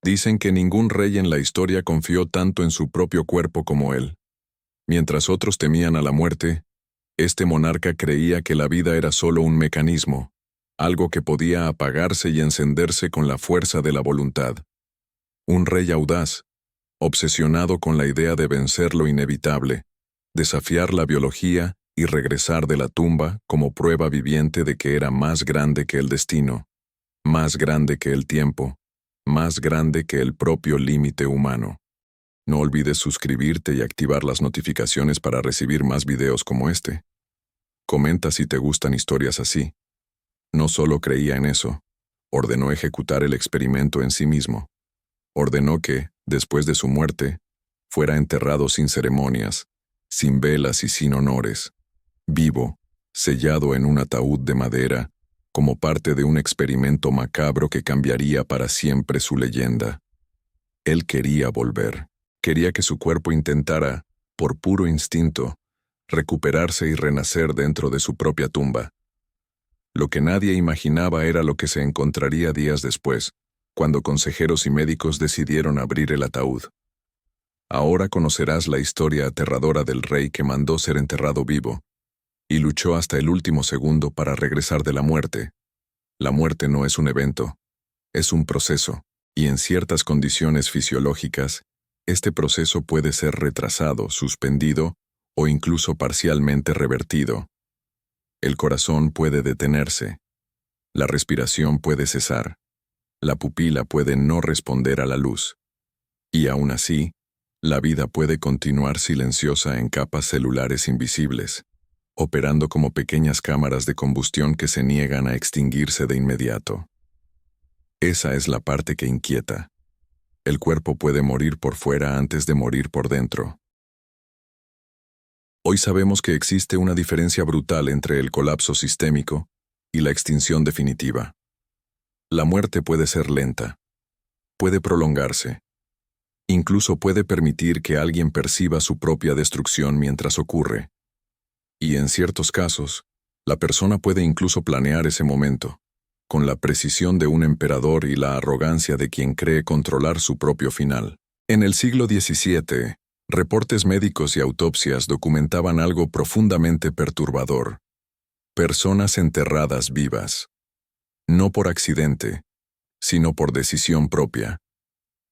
Dicen que ningún rey en la historia confió tanto en su propio cuerpo como él. Mientras otros temían a la muerte, este monarca creía que la vida era solo un mecanismo, algo que podía apagarse y encenderse con la fuerza de la voluntad. Un rey audaz, obsesionado con la idea de vencer lo inevitable, desafiar la biología y regresar de la tumba como prueba viviente de que era más grande que el destino, más grande que el tiempo, más grande que el propio límite humano. No olvides suscribirte y activar las notificaciones para recibir más videos como este. Comenta si te gustan historias así. No solo creía en eso, ordenó ejecutar el experimento en sí mismo. Ordenó que, después de su muerte, fuera enterrado sin ceremonias, sin velas y sin honores, vivo, sellado en un ataúd de madera, como parte de un experimento macabro que cambiaría para siempre su leyenda. Él quería volver. Quería que su cuerpo intentara, por puro instinto, recuperarse y renacer dentro de su propia tumba. Lo que nadie imaginaba era lo que se encontraría días después, cuando consejeros y médicos decidieron abrir el ataúd. Ahora conocerás la historia aterradora del rey que mandó ser enterrado vivo, y luchó hasta el último segundo para regresar de la muerte. La muerte no es un evento, es un proceso, y en ciertas condiciones fisiológicas, este proceso puede ser retrasado, suspendido o incluso parcialmente revertido. El corazón puede detenerse, la respiración puede cesar, la pupila puede no responder a la luz, y aún así, la vida puede continuar silenciosa en capas celulares invisibles, operando como pequeñas cámaras de combustión que se niegan a extinguirse de inmediato. Esa es la parte que inquieta. El cuerpo puede morir por fuera antes de morir por dentro. Hoy sabemos que existe una diferencia brutal entre el colapso sistémico y la extinción definitiva. La muerte puede ser lenta, puede prolongarse, incluso puede permitir que alguien perciba su propia destrucción mientras ocurre. Y en ciertos casos, la persona puede incluso planear ese momento, con la precisión de un emperador y la arrogancia de quien cree controlar su propio final. En el siglo XVII, reportes médicos y autopsias documentaban algo profundamente perturbador. Personas enterradas vivas. No por accidente, sino por decisión propia.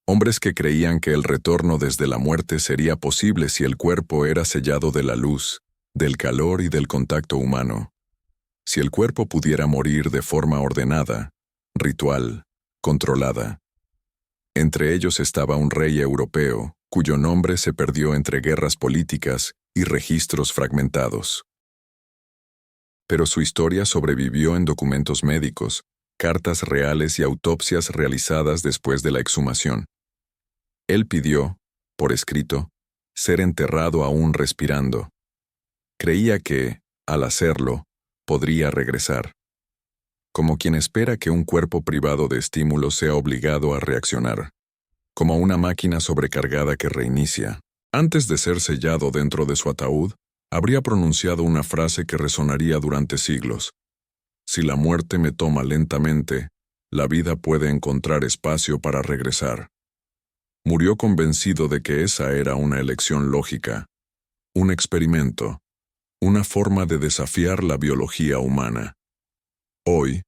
Hombres que creían que el retorno desde la muerte sería posible si el cuerpo era sellado de la luz, del calor y del contacto humano. Si el cuerpo pudiera morir de forma ordenada, ritual, controlada. Entre ellos estaba un rey europeo, cuyo nombre se perdió entre guerras políticas y registros fragmentados. Pero su historia sobrevivió en documentos médicos, cartas reales y autopsias realizadas después de la exhumación. Él pidió, por escrito, ser enterrado aún respirando. Creía que, al hacerlo, podría regresar. Como quien espera que un cuerpo privado de estímulos sea obligado a reaccionar. Como una máquina sobrecargada que reinicia. Antes de ser sellado dentro de su ataúd, habría pronunciado una frase que resonaría durante siglos. Si la muerte me toma lentamente, la vida puede encontrar espacio para regresar. Murió convencido de que esa era una elección lógica, un experimento, una forma de desafiar la biología humana. Hoy,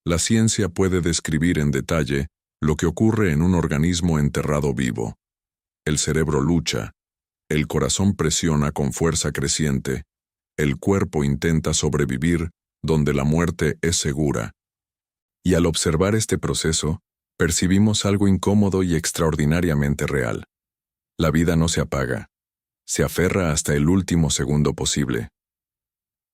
la ciencia puede describir en detalle lo que ocurre en un organismo enterrado vivo. El cerebro lucha, el corazón presiona con fuerza creciente, el cuerpo intenta sobrevivir donde la muerte es segura. Y al observar este proceso, percibimos algo incómodo y extraordinariamente real. La vida no se apaga, se aferra hasta el último segundo posible.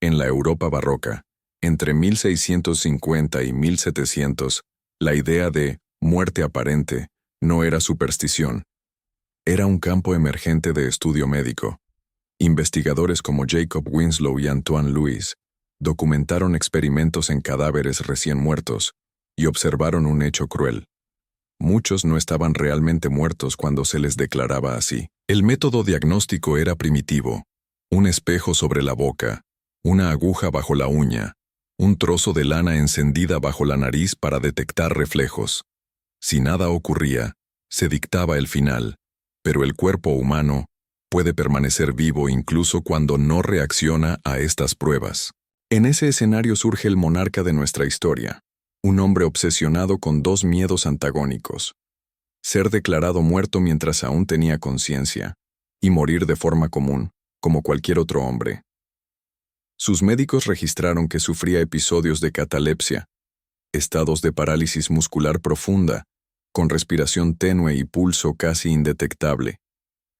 En la Europa barroca, entre 1650 y 1700, la idea de muerte aparente no era superstición. Era un campo emergente de estudio médico. Investigadores como Jacob Winslow y Antoine Louis documentaron experimentos en cadáveres recién muertos y observaron un hecho cruel. Muchos no estaban realmente muertos cuando se les declaraba así. El método diagnóstico era primitivo: un espejo sobre la boca, una aguja bajo la uña, un trozo de lana encendida bajo la nariz para detectar reflejos. Si nada ocurría, Se dictaba el final, pero el cuerpo humano puede permanecer vivo incluso cuando no reacciona a estas pruebas. En ese escenario surge el monarca de nuestra historia, un hombre obsesionado con dos miedos antagónicos: ser declarado muerto mientras aún tenía conciencia, y morir de forma común, como cualquier otro hombre. Sus médicos registraron que sufría episodios de catalepsia, estados de parálisis muscular profunda, con respiración tenue y pulso casi indetectable.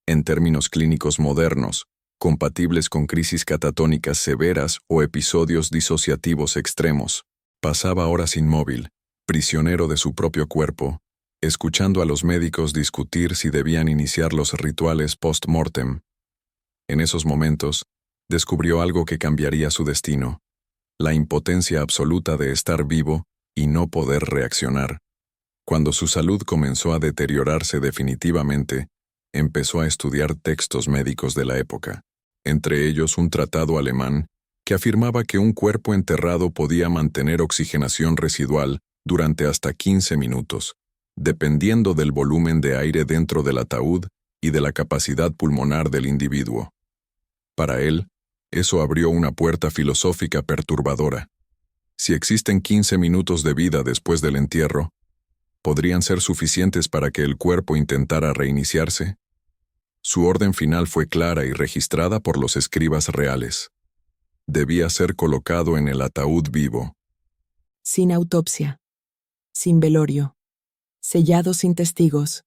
En términos clínicos modernos, compatibles con crisis catatónicas severas o episodios disociativos extremos. Pasaba horas inmóvil, prisionero de su propio cuerpo, escuchando a los médicos discutir si debían iniciar los rituales post-mortem. En esos momentos, descubrió algo que cambiaría su destino: la impotencia absoluta de estar vivo y no poder reaccionar. Cuando su salud comenzó a deteriorarse definitivamente, empezó a estudiar textos médicos de la época, entre ellos un tratado alemán que afirmaba que un cuerpo enterrado podía mantener oxigenación residual durante hasta 15 minutos, dependiendo del volumen de aire dentro del ataúd y de la capacidad pulmonar del individuo. Para él, eso abrió una puerta filosófica perturbadora. Si existen 15 minutos de vida después del entierro, ¿podrían ser suficientes para que el cuerpo intentara reiniciarse? Su orden final fue clara y registrada por los escribas reales. Debía ser colocado en el ataúd vivo. Sin autopsia, sin velorio, sellado sin testigos.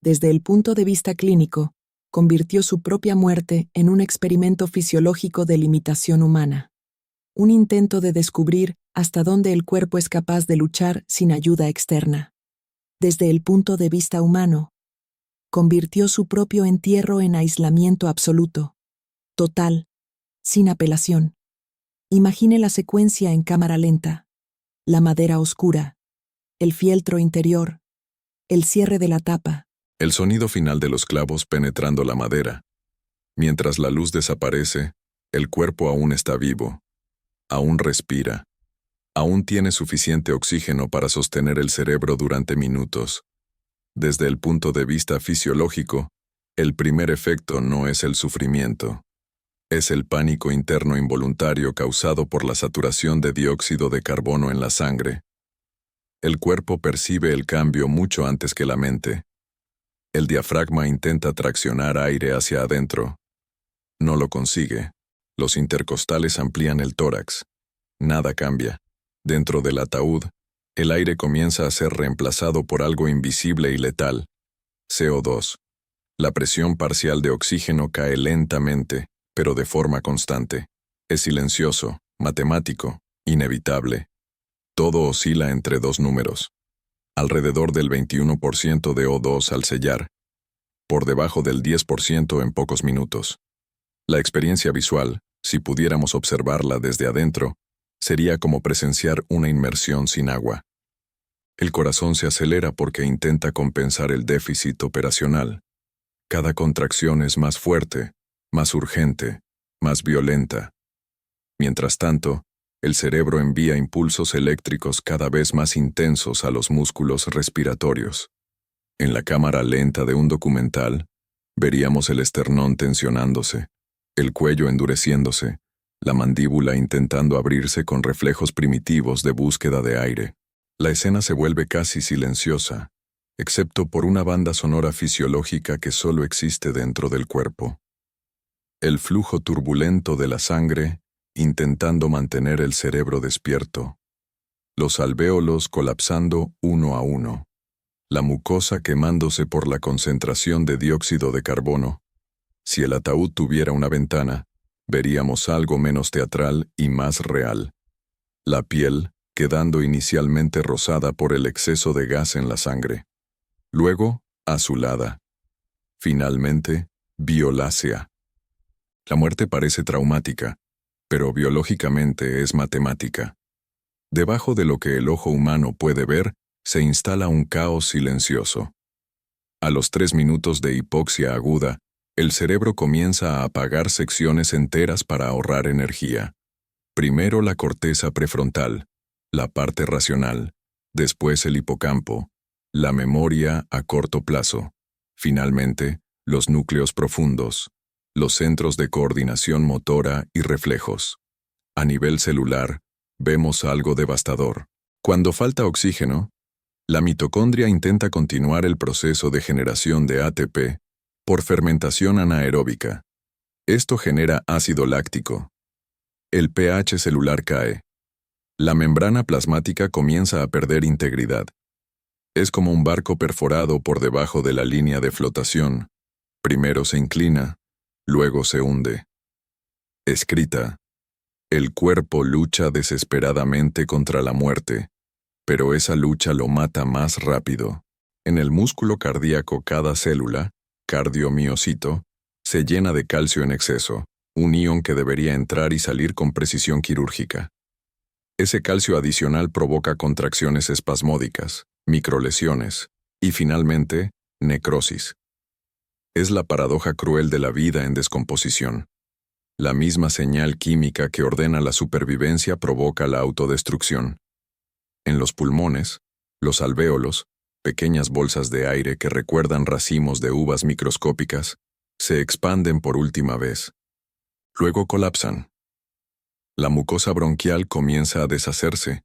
Desde el punto de vista clínico, convirtió su propia muerte en un experimento fisiológico de limitación humana. Un intento de descubrir hasta dónde el cuerpo es capaz de luchar sin ayuda externa. Desde el punto de vista humano, convirtió su propio entierro en aislamiento absoluto, total, sin apelación. Imagine la secuencia en cámara lenta: la madera oscura, el fieltro interior, el cierre de la tapa. El sonido final de los clavos penetrando la madera. Mientras la luz desaparece, el cuerpo aún está vivo. Aún respira. Aún tiene suficiente oxígeno para sostener el cerebro durante minutos. Desde el punto de vista fisiológico, el primer efecto no es el sufrimiento. Es el pánico interno involuntario causado por la saturación de dióxido de carbono en la sangre. El cuerpo percibe el cambio mucho antes que la mente. El diafragma intenta traccionar aire hacia adentro. No lo consigue. Los intercostales amplían el tórax. Nada cambia. Dentro del ataúd, el aire comienza a ser reemplazado por algo invisible y letal: CO2. La presión parcial de oxígeno cae lentamente, pero de forma constante. Es silencioso, matemático, inevitable. Todo oscila entre dos números. Alrededor del 21% de O2 al sellar, por debajo del 10% en pocos minutos. La experiencia visual, si pudiéramos observarla desde adentro, sería como presenciar una inmersión sin agua. El corazón se acelera porque intenta compensar el déficit operacional. Cada contracción es más fuerte, más urgente, más violenta. Mientras tanto, el cerebro envía impulsos eléctricos cada vez más intensos a los músculos respiratorios. En la cámara lenta de un documental, veríamos el esternón tensionándose, el cuello endureciéndose, la mandíbula intentando abrirse con reflejos primitivos de búsqueda de aire. La escena se vuelve casi silenciosa, excepto por una banda sonora fisiológica que solo existe dentro del cuerpo. El flujo turbulento de la sangre intentando mantener el cerebro despierto. Los alvéolos colapsando uno a uno. La mucosa quemándose por la concentración de dióxido de carbono. Si el ataúd tuviera una ventana, veríamos algo menos teatral y más real. La piel quedando inicialmente rosada por el exceso de gas en la sangre. Luego, azulada. Finalmente, violácea. La muerte parece traumática, pero biológicamente es matemática. Debajo de lo que el ojo humano puede ver, se instala un caos silencioso. A los 3 minutos de hipoxia aguda, el cerebro comienza a apagar secciones enteras para ahorrar energía. Primero la corteza prefrontal, la parte racional, después el hipocampo, La memoria a corto plazo. Finalmente, los núcleos profundos, los centros de coordinación motora y reflejos. A nivel celular, vemos algo devastador. Cuando falta oxígeno, la mitocondria intenta continuar el proceso de generación de ATP por fermentación anaeróbica. Esto genera ácido láctico. El pH celular cae. La membrana plasmática comienza a perder integridad. Es como un barco perforado por debajo de la línea de flotación. Primero se inclina, luego se hunde. Escrita. El cuerpo lucha desesperadamente contra la muerte, pero esa lucha lo mata más rápido. En el músculo cardíaco cada célula, cardiomiocito, se llena de calcio en exceso, un ion que debería entrar y salir con precisión quirúrgica. Ese calcio adicional provoca contracciones espasmódicas, microlesiones y, finalmente, necrosis. Es la paradoja cruel de la vida en descomposición. La misma señal química que ordena la supervivencia provoca la autodestrucción. En los pulmones, los alvéolos, pequeñas bolsas de aire que recuerdan racimos de uvas microscópicas, se expanden por última vez. Luego colapsan. La mucosa bronquial comienza a deshacerse,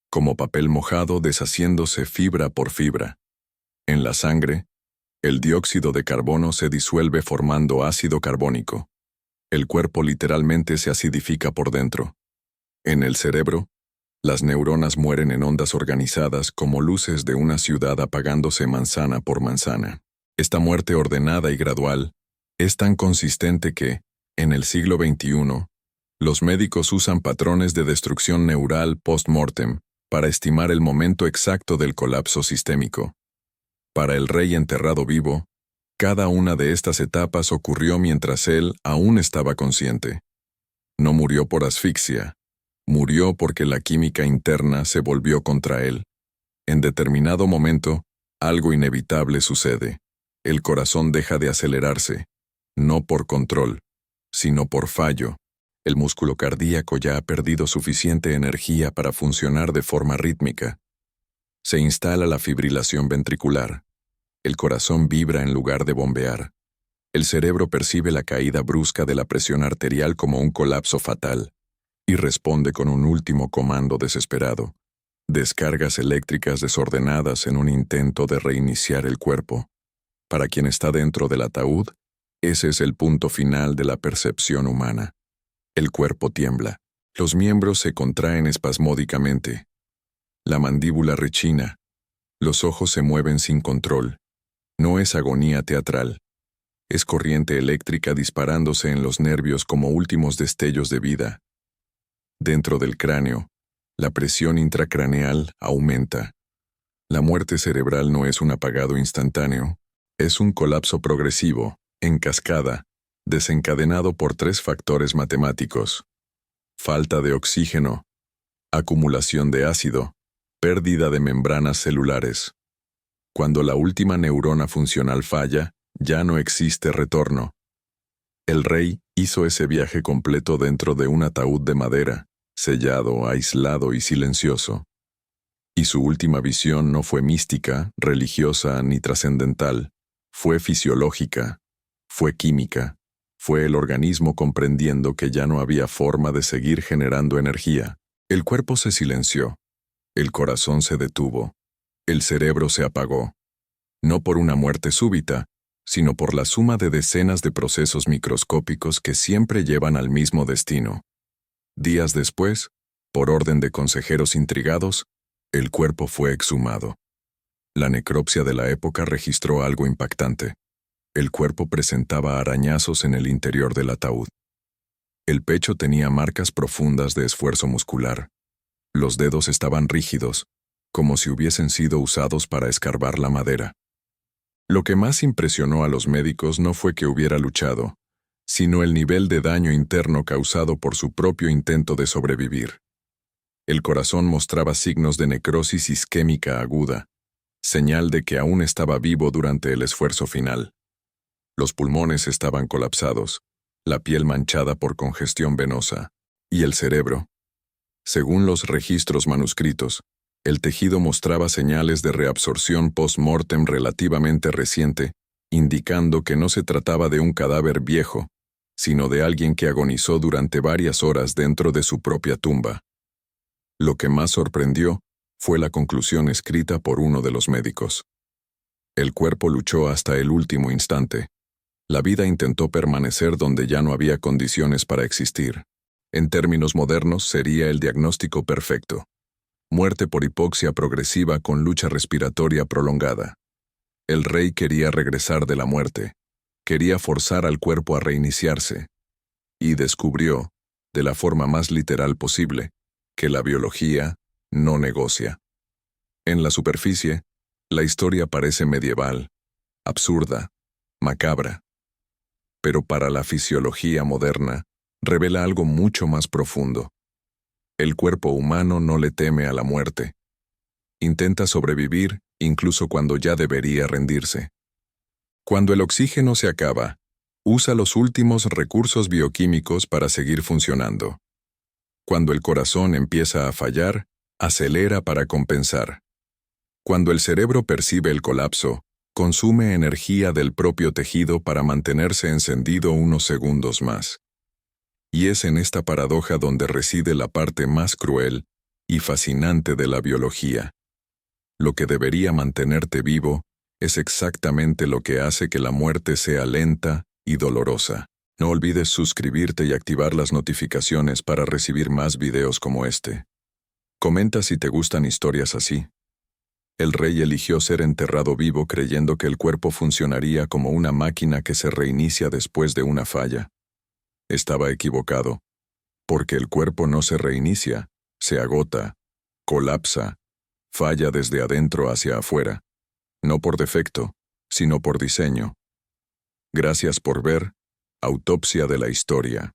como papel mojado deshaciéndose fibra por fibra. En la sangre, el dióxido de carbono se disuelve formando ácido carbónico. El cuerpo literalmente se acidifica por dentro. En el cerebro, las neuronas mueren en ondas organizadas como luces de una ciudad apagándose manzana por manzana. Esta muerte ordenada y gradual es tan consistente que, en el siglo XXI, los médicos usan patrones de destrucción neural post-mortem para estimar el momento exacto del colapso sistémico. Para el rey enterrado vivo, cada una de estas etapas ocurrió mientras él aún estaba consciente. No murió por asfixia, murió porque la química interna se volvió contra él. En determinado momento, algo inevitable sucede. El corazón deja de acelerarse, no por control, sino por fallo. El músculo cardíaco ya ha perdido suficiente energía para funcionar de forma rítmica. Se instala la fibrilación ventricular. El corazón vibra en lugar de bombear. El cerebro percibe la caída brusca de la presión arterial como un colapso fatal y responde con un último comando desesperado. Descargas eléctricas desordenadas en un intento de reiniciar el cuerpo. Para quien está dentro del ataúd, ese es el punto final de la percepción humana. El cuerpo tiembla. Los miembros se contraen espasmódicamente. La mandíbula rechina. Los ojos se mueven sin control. No es agonía teatral. Es corriente eléctrica disparándose en los nervios como últimos destellos de vida. Dentro del cráneo, la presión intracraneal aumenta. La muerte cerebral no es un apagado instantáneo, es un colapso progresivo, en cascada, desencadenado por 3 factores matemáticos: falta de oxígeno, acumulación de ácido, pérdida de membranas celulares. Cuando la última neurona funcional falla, ya no existe retorno. El rey hizo ese viaje completo dentro de un ataúd de madera, sellado, aislado y silencioso. Y su última visión no fue mística, religiosa ni trascendental, fue fisiológica, fue química, fue el organismo comprendiendo que ya no había forma de seguir generando energía. El cuerpo se silenció, el corazón se detuvo, el cerebro se apagó, no por una muerte súbita, sino por la suma de decenas de procesos microscópicos que siempre llevan al mismo destino. Días después, por orden de consejeros intrigados, el cuerpo fue exhumado. La necropsia de la época registró algo impactante. El cuerpo presentaba arañazos en el interior del ataúd. El pecho tenía marcas profundas de esfuerzo muscular. Los dedos estaban rígidos, como si hubiesen sido usados para escarbar la madera. Lo que más impresionó a los médicos no fue que hubiera luchado, sino el nivel de daño interno causado por su propio intento de sobrevivir. El corazón mostraba signos de necrosis isquémica aguda, señal de que aún estaba vivo durante el esfuerzo final. Los pulmones estaban colapsados, la piel manchada por congestión venosa, y el cerebro. Según los registros manuscritos, El tejido mostraba señales de reabsorción post-mortem relativamente reciente, indicando que no se trataba de un cadáver viejo, sino de alguien que agonizó durante varias horas dentro de su propia tumba. Lo que más sorprendió fue la conclusión escrita por uno de los médicos. El cuerpo luchó hasta el último instante. La vida intentó permanecer donde ya no había condiciones para existir. En términos modernos, sería el diagnóstico perfecto. Muerte por hipoxia progresiva con lucha respiratoria prolongada. El rey quería regresar de la muerte. Quería forzar al cuerpo a reiniciarse. Y descubrió, de la forma más literal posible, que la biología no negocia. En la superficie, la historia parece medieval, absurda, macabra. Pero para la fisiología moderna, revela algo mucho más profundo. El cuerpo humano no le teme a la muerte. Intenta sobrevivir incluso cuando ya debería rendirse. Cuando el oxígeno se acaba, usa los últimos recursos bioquímicos para seguir funcionando. Cuando el corazón empieza a fallar, acelera para compensar. Cuando el cerebro percibe el colapso, consume energía del propio tejido para mantenerse encendido unos segundos más. Y es en esta paradoja donde reside la parte más cruel y fascinante de la biología. Lo que debería mantenerte vivo es exactamente lo que hace que la muerte sea lenta y dolorosa. No olvides suscribirte y activar las notificaciones para recibir más videos como este. Comenta si te gustan historias así. El rey eligió ser enterrado vivo creyendo que el cuerpo funcionaría como una máquina que se reinicia después de una falla. Estaba equivocado, porque el cuerpo no se reinicia, se agota, colapsa, falla desde adentro hacia afuera, no por defecto, sino por diseño. Gracias por ver Autopsia de la Historia.